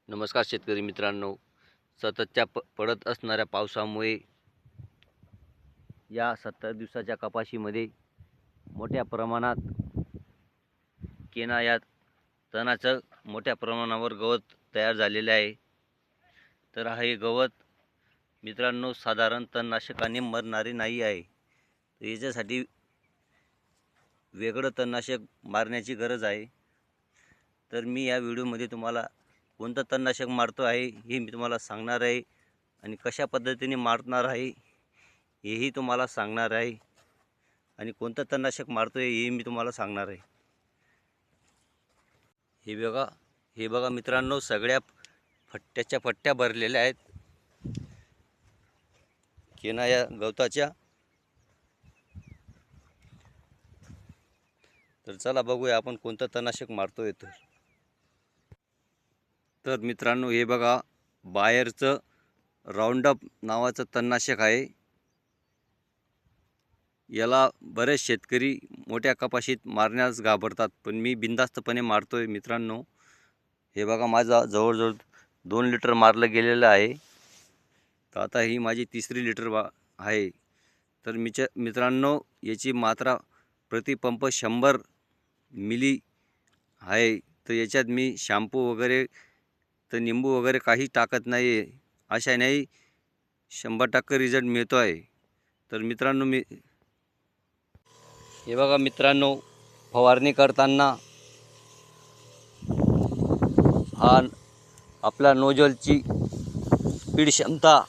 नमस्कार शेतकरी मित्रांनो. सततच्या पडत असणाऱ्या पावसामुळे या 70 दिवसाच्या कपाशीमध्ये मोठ्या प्रमाणात केना या तणाचं मोठ्या प्रमाणावर गवत तयार झालेले आहे. तर हे गवत मित्रांनो साधारण तणनाशकाने मरणारे नाही आहे. तर याच्यासाठी वेगळं तणनाशक मारण्याची गरज आहे. तर मी या व्हिडिओमध्ये तुम्हाला कोणतं तणनाशक मारतो आहे हे मी तुम्हाला सांगणार आहे आणि कशा पद्धतीने मारणार आहे हेही तुम्हाला सांगणार आहे आणि कोणतं तणनाशक मारतो आहे हे मी तुम्हाला सांगणार आहे. हे बघा मित्रांनो, सगळ्या फट्ट्याच्या फट्ट्या भरलेल्या आहेत केना या गवताच्या. तर चला बघूया आपण कोणतं तणनाशक मारतोय. तर मित्रांनो हे बघा, बायरचं राऊंडअप नावाचं तणनाशक आहे. याला बरेच शेतकरी मोठ्या कपाशीत मारण्यास घाबरतात, पण मी बिनधास्तपणे मारतोय मित्रांनो. हे बघा, माझा जवळजवळ 2 लिटर मारलं गेलेलं आहे. तर आता ही माझी 3री लिटर आहे. तर मित्रांनो याची मात्रा प्रतिपंप 100 मिली आहे. तर याच्यात मी शॅम्पू वगैरे तर निंबू वगैरे काही टाकत नाही आहे. अशानेही 100% रिझल्ट मिळतो आहे. तर मित्रांनो हे बघा मित्रांनो, फवारणी करताना हा आपला नोजलची स्पीड क्षमता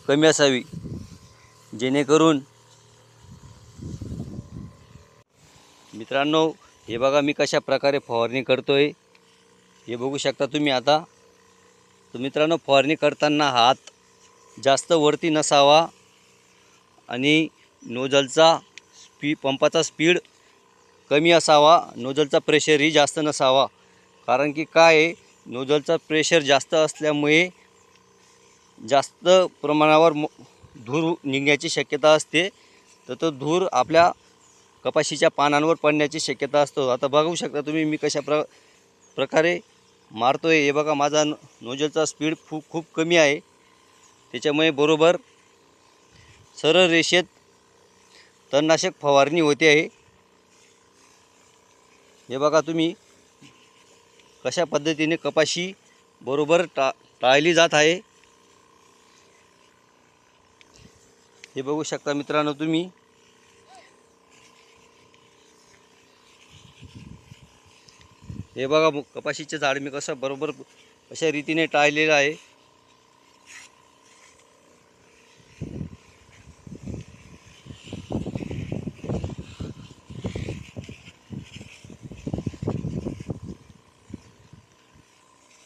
कमी असावी, जेणेकरून मित्रांनो हे बघा मी कशा प्रकारे फवारणी करतोय हे बघू शकता तुम्ही आता. तर मित्रांनो, फवारणी करताना हात जास्त वरती नसावा आणि नोजलचा पंपाचा स्पीड कमी असावा. नोजलचा प्रेशरही जास्त नसावा. कारण की काय आहे, नोजलचा प्रेशर जास्त असल्यामुळे जास्त प्रमाणावर धूर निघण्याची शक्यता असते. तर तो धूर आपल्या कपाशीच्या पानांवर पडण्याची शक्यता असतो. आता बघू शकता तुम्ही मी कशा प्रकारे मारतोय. हे बघा, माझा नोजलचा स्पीड खूप कमी आहे. त्याच्यामुळे बरोबर सरळ रेषेत तणनाशक फवारणी होते आहे. हे बघा तुम्ही कशा पद्धतीने कपाशी बरोबर टाळली जात आहे. हे बघू शकता मित्रांनो तुम्ही. हे बघा कपाशीचे झाड मी कसं बरोबर अशा रीतीने टाळलेलं आहे.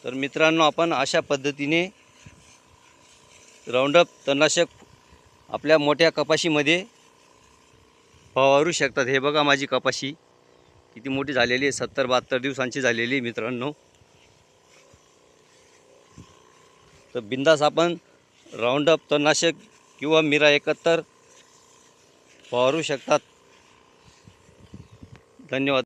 तर मित्रांनो, आपण अशा पद्धतीने राऊंडअप तणनाशक आपल्या मोठ्या कपाशीमध्ये फवारू शकतात. हे बघा माझी कपाशी किती मोठी झालेली आहे, 70-72 दिवसांची झालेली मित्रांनो. तर बिंदास आपण राऊंडअप तणनाशक किंवा मिरा 71 फवारू शकतात. धन्यवाद.